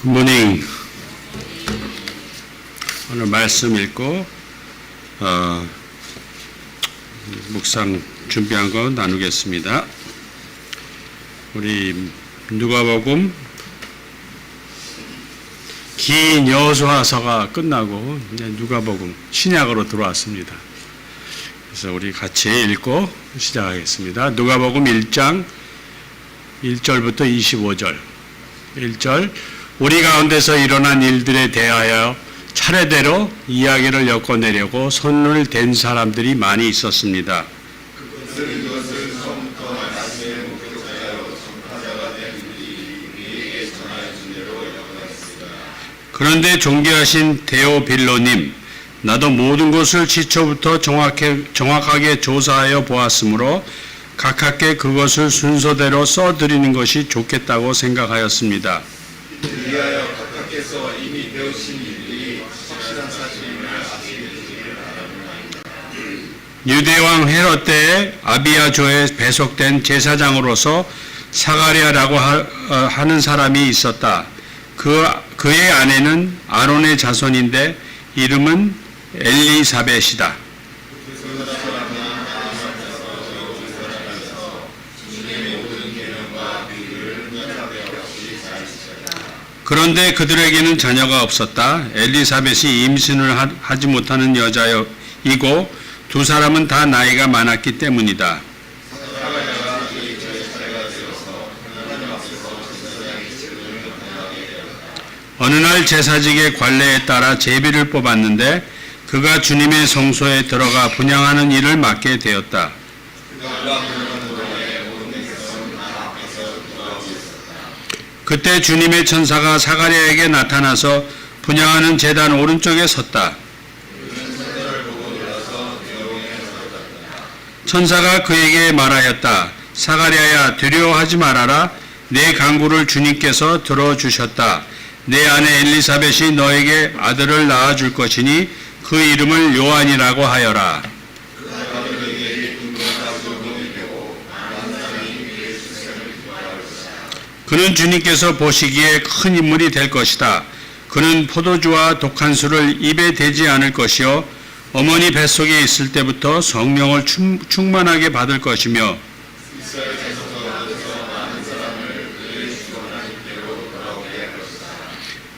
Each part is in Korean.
굿모닝. 오늘 말씀 읽고 묵상 준비한 거 나누겠습니다. 우리 누가복음 긴 여호수아서가 끝나고 이제 누가복음 신약으로 들어왔습니다. 그래서 우리 같이 읽고 시작하겠습니다. 누가복음 1장 1절부터 25절. 1절 우리 가운데서 일어난 일들에 대하여 차례대로 이야기를 엮어내려고 손을 댄 사람들이 많이 있었습니다. 그런데 존귀하신 데오빌로님, 나도 모든 것을 시초부터 정확하게 조사하여 보았으므로 각하께 그것을 순서대로 써드리는 것이 좋겠다고 생각하였습니다. 위하여 각하께서 이미 배우신 일들이 확실한 사실임을 아시게 되기를 바랍니다. 유대왕 헤롯 때에 아비야조에 배속된 제사장으로서 사가랴라고 하는 사람이 있었다. 그의 아내는 아론의 자손인데 이름은 엘리사벳이다. 그런데 그들에게는 자녀가 없었다. 엘리사벳이 임신을 하지 못하는 여자이고 두 사람은 다 나이가 많았기 때문이다. 어느 날 제사직의 관례에 따라 제비를 뽑았는데 그가 주님의 성소에 들어가 분향하는 일을 맡게 되었다. 그때 주님의 천사가 사가랴에게 나타나서 분향하는 제단 오른쪽에 섰다. 천사가 그에게 말하였다. 사가랴야, 두려워하지 말아라. 내 간구를 주님께서 들어주셨다. 내 아내 엘리사벳이 너에게 아들을 낳아줄 것이니 그 이름을 요한이라고 하여라. 그는 주님께서 보시기에 큰 인물이 될 것이다. 그는 포도주와 독한 술을 입에 대지 않을 것이요 어머니 뱃속에 있을 때부터 성령을 충만하게 받을 것이며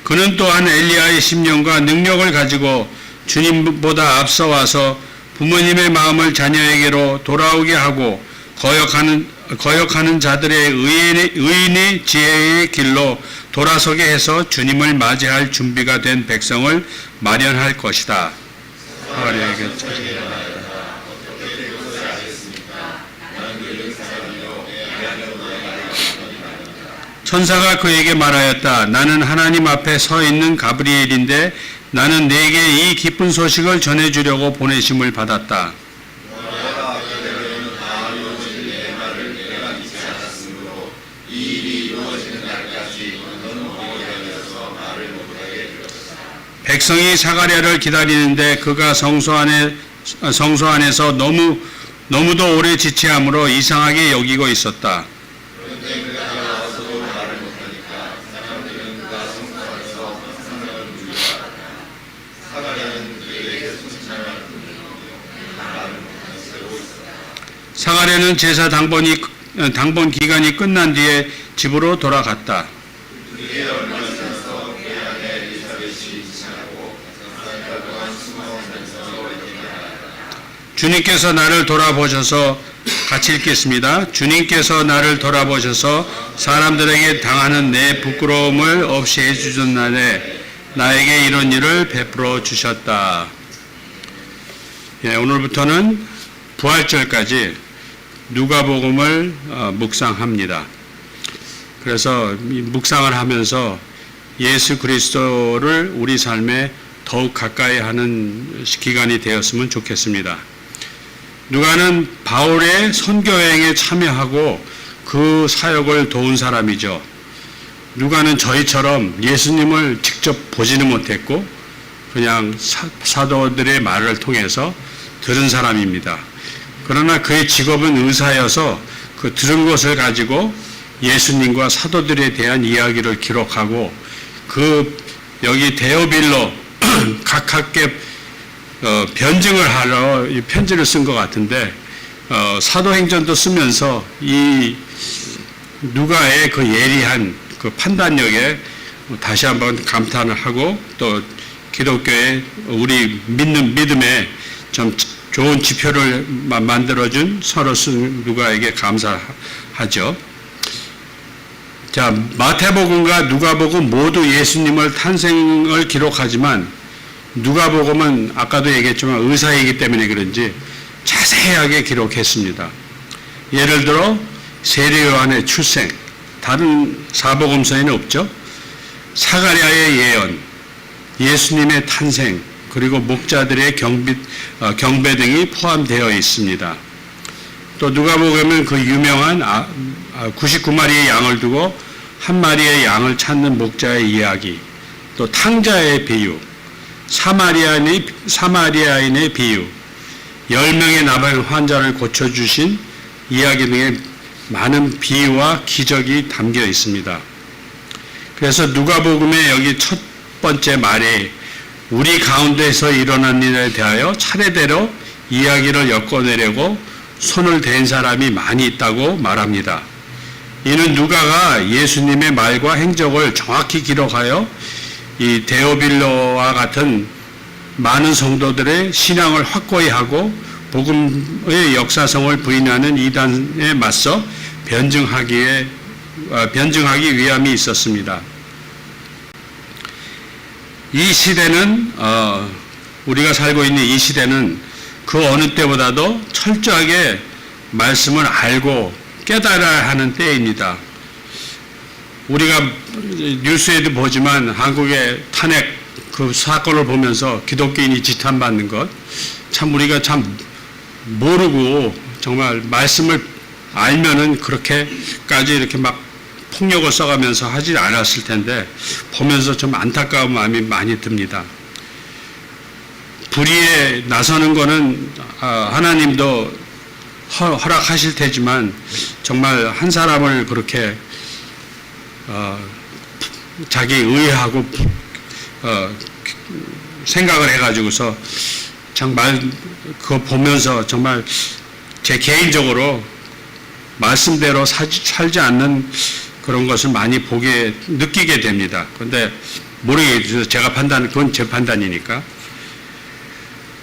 그는 또한 엘리야의 심령과 능력을 가지고 주님보다 앞서 와서 부모님의 마음을 자녀에게로 돌아오게 하고 거역하는 자들의 의인의 지혜의 길로 돌아서게 해서 주님을 맞이할 준비가 된 백성을 마련할 것이다. 천사가 그에게 말하였다. 나는 하나님 앞에 서 있는 가브리엘인데 나는 네게 이 기쁜 소식을 전해주려고 보내심을 받았다. 백성이 사가랴를 기다리는데 그가 성소 안에서 너무도 오래 지체함으로 이상하게 여기고 있었다. 사가랴는 제사 당번 기간이 끝난 뒤에 집으로 돌아갔다. 주님께서 나를 돌아보셔서 같이 읽겠습니다. 주님께서 나를 돌아보셔서 사람들에게 당하는 내 부끄러움을 없이 해주셨나니 나에게 이런 일을 베풀어 주셨다. 오늘부터는 부활절까지 누가복음을 묵상합니다. 그래서 묵상을 하면서 예수 그리스도를 우리 삶에 더욱 가까이 하는 기간이 되었으면 좋겠습니다. 누가는 바울의 선교여행에 참여하고 그 사역을 도운 사람이죠. 누가는 저희처럼 예수님을 직접 보지는 못했고 그냥 사도들의 말을 통해서 들은 사람입니다. 그러나 그의 직업은 의사여서 그 들은 것을 가지고 예수님과 사도들에 대한 이야기를 기록하고 그 여기 데오빌로 각하께 변증을 하러 이 편지를 쓴 것 같은데 사도행전도 쓰면서 이 누가의 그 예리한 그 판단력에 다시 한번 감탄을 하고 또 기독교의 우리 믿음에 좀 좋은 지표를 만들어준 서로 쓴 누가에게 감사하죠. 자, 마태복음과 누가복음 모두 예수님을 탄생을 기록하지만 누가복음은 아까도 얘기했지만 의사이기 때문에 그런지 자세하게 기록했습니다. 예를 들어 세례 요한의 출생, 다른 사복음서에는 없죠. 사가랴의 예언, 예수님의 탄생, 그리고 목자들의 경배 등이 포함되어 있습니다. 또 누가복음은 그 유명한 99마리의 양을 두고 한 마리의 양을 찾는 목자의 이야기, 또 탕자의 비유, 사마리아인의 비유, 10명의 나병 환자를 고쳐주신 이야기 등의 많은 비유와 기적이 담겨 있습니다. 그래서 누가복음의 여기 첫 번째 말에 우리 가운데서 일어난 일에 대하여 차례대로 이야기를 엮어내려고 손을 댄 사람이 많이 있다고 말합니다. 이는 누가가 예수님의 말과 행적을 정확히 기록하여 이 데오빌로와 같은 많은 성도들의 신앙을 확고히 하고 복음의 역사성을 부인하는 이단에 맞서 변증하기 위함이 있었습니다. 이 시대는 우리가 살고 있는 이 시대는 그 어느 때보다도 철저하게 말씀을 알고 깨달아야 하는 때입니다. 우리가 뉴스에도 보지만 한국의 탄핵 그 사건을 보면서 기독교인이 지탄받는 것, 참 우리가 참 모르고 정말 말씀을 알면은 그렇게까지 이렇게 막 폭력을 써가면서 하지 않았을 텐데 보면서 좀 안타까운 마음이 많이 듭니다. 불의에 나서는 거는 하나님도 허락하실 테지만 정말 한 사람을 그렇게 자기 의하고 생각을 해가지고서 정말 그거 보면서 정말 제 개인적으로 말씀대로 살지 않는 그런 것을 많이 느끼게 됩니다. 그런데 모르겠어요. 제가 그건 제 판단이니까.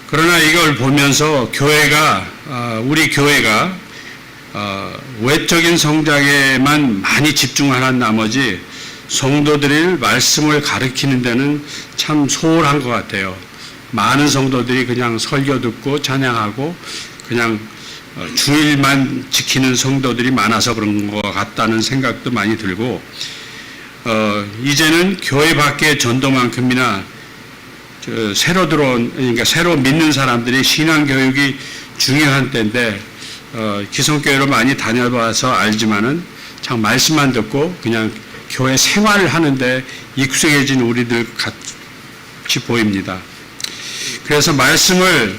그러나 이걸 보면서 우리 교회가 외적인 성장에만 많이 집중하는 나머지 성도들이 말씀을 가르치는 데는 참 소홀한 것 같아요. 많은 성도들이 그냥 설교 듣고 찬양하고 그냥 주일만 지키는 성도들이 많아서 그런 것 같다는 생각도 많이 들고 이제는 교회 밖의 전도만큼이나 그러니까 새로 믿는 사람들이 신앙교육이 중요한 때인데 기성교회로 많이 다녀봐서 알지만은 참 말씀만 듣고 그냥 교회 생활을 하는데 익숙해진 우리들 같이 보입니다. 그래서 말씀을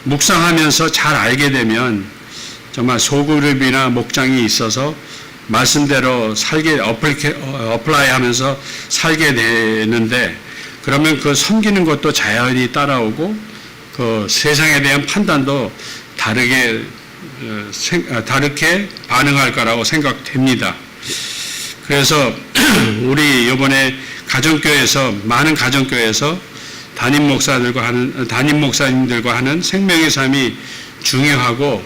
묵상하면서 잘 알게 되면 정말 소그룹이나 목장이 있어서 말씀대로 어플라이하면서 살게 되는데 그러면 그 섬기는 것도 자연히 따라오고 그 세상에 대한 판단도 다르게 반응할 거라고 생각됩니다. 그래서 우리 이번에 많은 가정교회에서 담임 목사님들과 하는 생명의 삶이 중요하고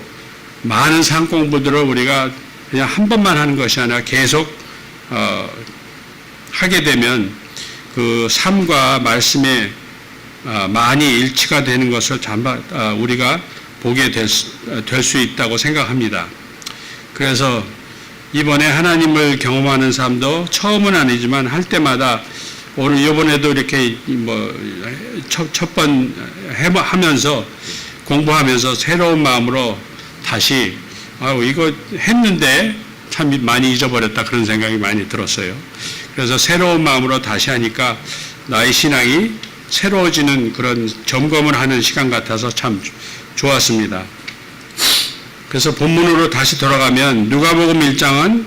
많은 삶 공부들을 우리가 그냥 한 번만 하는 것이 아니라 계속 하게 되면 그 삶과 말씀에 많이 일치가 되는 것을 우리가 보게 될 수 있다고 생각합니다. 그래서 이번에 하나님을 경험하는 삶도 처음은 아니지만 할 때마다 오늘 이번에도 이렇게 첫 번 하면서 공부하면서 새로운 마음으로 다시 이거 했는데 참 많이 잊어버렸다 그런 생각이 많이 들었어요. 그래서 새로운 마음으로 다시 하니까 나의 신앙이 새로워지는 그런 점검을 하는 시간 같아서 참 좋았습니다. 그래서 본문으로 다시 돌아가면 누가복음 1장은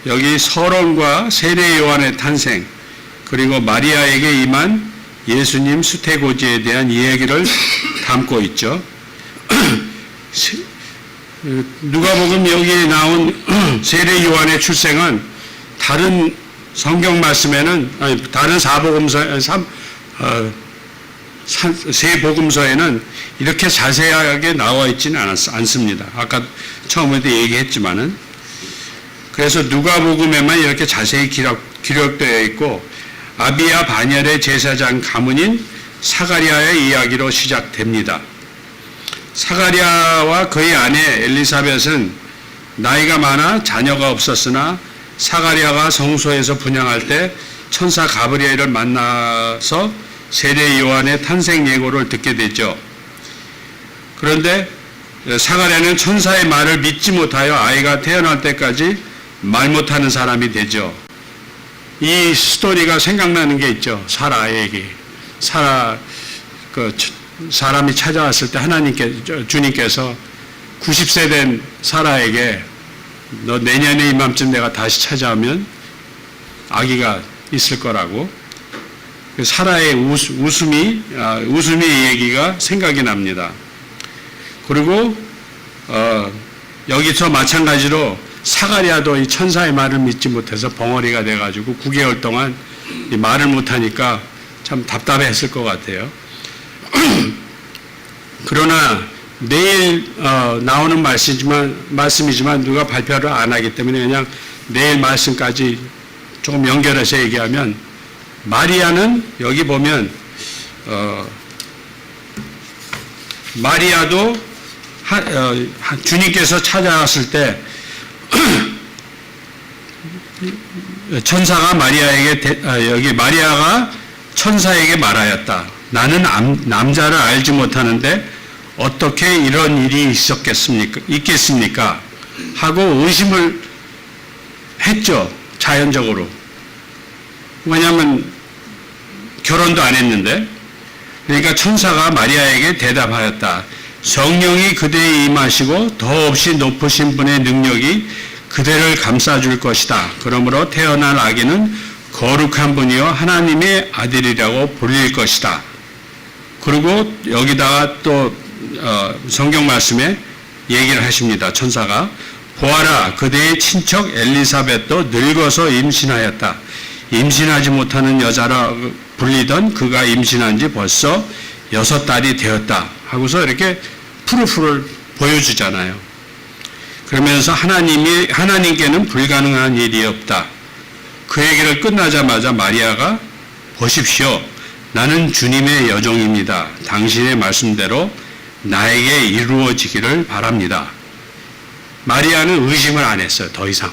여기 서론과 세례 요한의 탄생, 그리고 마리아에게 임한 예수님 수태고지에 대한 이야기를 담고 있죠. 누가복음 여기에 나온 세례 요한의 출생은 다른 성경 말씀에는, 아니, 다른 세 복음서에는 이렇게 자세하게 나와 있지는 않습니다. 아까 처음에도 얘기했지만은. 그래서 누가복음에만 이렇게 자세히 기록되어 있고, 아비야 반열의 제사장 가문인 사가랴의 이야기로 시작됩니다. 사가랴와 그의 아내 엘리사벳은 나이가 많아 자녀가 없었으나 사가랴가 성소에서 분향할 때 천사 가브리엘을 만나서 세례 요한의 탄생 예고를 듣게 됐죠. 그런데 사가랴는 천사의 말을 믿지 못하여 아이가 태어날 때까지 말 못하는 사람이 되죠. 이 스토리가 생각나는 게 있죠. 사라에게. 사람이 찾아왔을 때 주님께서 90세 된 사라에게 너 내년에 이맘쯤 내가 다시 찾아오면 아기가 있을 거라고. 사라의 웃음의 얘기가 생각이 납니다. 그리고 여기서 마찬가지로 사가랴도 이 천사의 말을 믿지 못해서 벙어리가 돼가지고 9개월 동안 이 말을 못하니까 참 답답했을 것 같아요. 그러나 내일 나오는 말씀이지만 누가 발표를 안 하기 때문에 그냥 내일 말씀까지 조금 연결해서 얘기하면, 마리아는 여기 보면 마리아도 주님께서 찾아왔을 때 천사가 여기 마리아가 천사에게 말하였다. 나는 남자를 알지 못하는데 어떻게 이런 일이 있겠습니까? 하고 의심을 했죠. 자연적으로. 왜냐하면 결혼도 안 했는데. 그러니까 천사가 마리아에게 대답하였다. 성령이 그대에 임하시고 더없이 높으신 분의 능력이 그대를 감싸줄 것이다. 그러므로 태어날 아기는 거룩한 분이요 하나님의 아들이라고 불릴 것이다. 그리고 여기다가 또 성경 말씀에 얘기를 하십니다. 천사가 보아라, 그대의 친척 엘리사벳도 늙어서 임신하였다. 임신하지 못하는 여자라 불리던 그가 임신한 지 벌써 6달이 되었다. 하고서 이렇게 프루프를 보여주잖아요. 그러면서 하나님께는 불가능한 일이 없다. 그 얘기를 끝나자마자 마리아가 보십시오. 나는 주님의 여종입니다. 당신의 말씀대로 나에게 이루어지기를 바랍니다. 마리아는 의심을 안 했어요. 더 이상.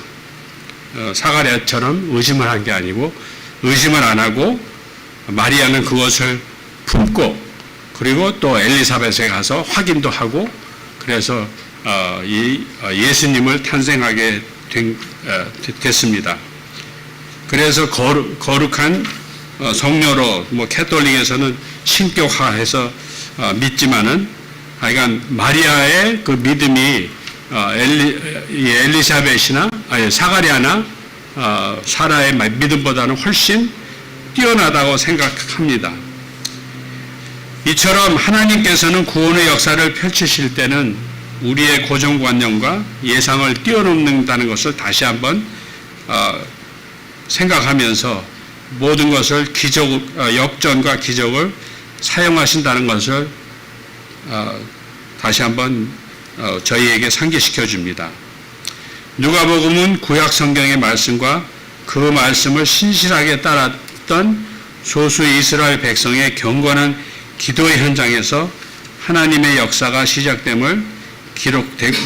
사가랴처럼 의심을 한 게 아니고 의심을 안 하고 마리아는 그것을 품고 그리고 또 엘리사벳에 가서 확인도 하고 그래서 예수님을 탄생하게 됐습니다. 그래서 거룩한 성녀로 캐톨릭에서는 신격화해서 믿지만은 하여간 마리아의 그 믿음이 엘리사벳이나 사가랴나 사라의 믿음보다는 훨씬 뛰어나다고 생각합니다. 이처럼 하나님께서는 구원의 역사를 펼치실 때는 우리의 고정관념과 예상을 뛰어넘는다는 것을 다시 한번 생각하면서 모든 것을 역전과 기적을 사용하신다는 것을 다시 한번 저희에게 상기시켜 줍니다. 누가복음은 구약 성경의 말씀과 그 말씀을 신실하게 따랐던 소수 이스라엘 백성의 경건한 기도의 현장에서 하나님의 역사가 시작됨을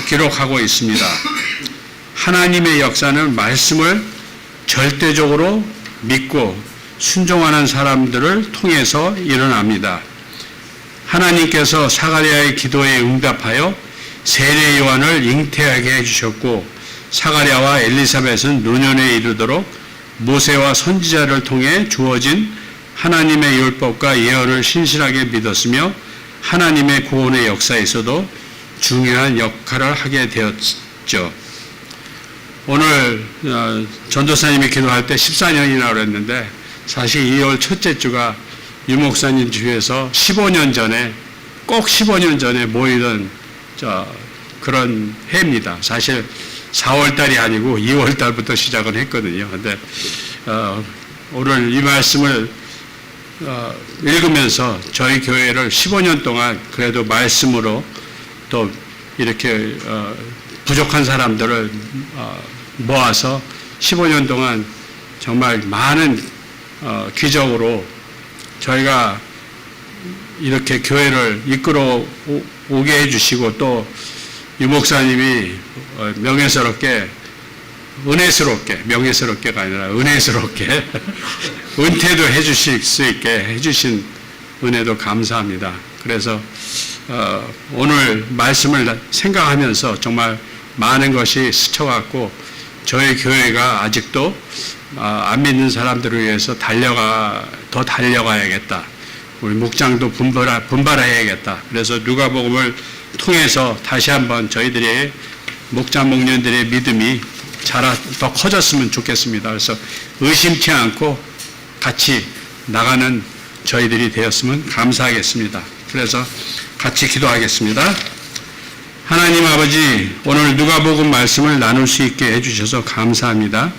기록하고 있습니다. 하나님의 역사는 말씀을 절대적으로 믿고 순종하는 사람들을 통해서 일어납니다. 하나님께서 사가랴의 기도에 응답하여 세례 요한을 잉태하게 해주셨고 사가랴와 엘리사벳은 노년에 이르도록 모세와 선지자를 통해 주어진 하나님의 율법과 예언을 신실하게 믿었으며 하나님의 구원의 역사에서도 중요한 역할을 하게 되었죠. 오늘 전도사님이 기도할 때 14년이나 그랬는데 사실 2월 첫째 주가 유 목사님 주에서 15년 전에 꼭 15년 전에 모이던 그런 해입니다. 사실 4월 달이 아니고 2월 달부터 시작을 했거든요. 근데 오늘 이 말씀을 읽으면서 저희 교회를 15년 동안 그래도 말씀으로 또 이렇게 부족한 사람들을 모아서 15년 동안 정말 많은 기적으로 저희가 이렇게 교회를 이끌어 오게 해주시고 또 유 목사님이 명예스럽게 명예스럽게가 아니라 은혜스럽게 은퇴도 해주실 수 있게 해주신 은혜도 감사합니다. 그래서 오늘 말씀을 생각하면서 정말 많은 것이 스쳐갔고 저희 교회가 아직도 안 믿는 사람들을 위해서 더 달려가야겠다. 우리 목장도 분발해야겠다. 그래서 누가복음을 통해서 다시 한번 저희들의 목장 목련들의 믿음이 더 커졌으면 좋겠습니다. 그래서 의심치 않고 같이 나가는 저희들이 되었으면 감사하겠습니다. 그래서 같이 기도하겠습니다. 하나님 아버지, 오늘 누가복음 말씀을 나눌 수 있게 해주셔서 감사합니다.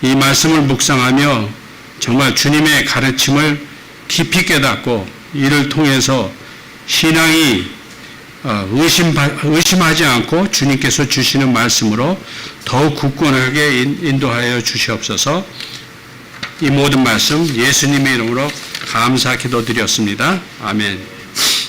이 말씀을 묵상하며 정말 주님의 가르침을 깊이 깨닫고 이를 통해서 신앙이 의심하지 않고 주님께서 주시는 말씀으로 더욱 굳건하게 인도하여 주시옵소서. 이 모든 말씀 예수님의 이름으로 감사 기도드렸습니다. 아멘.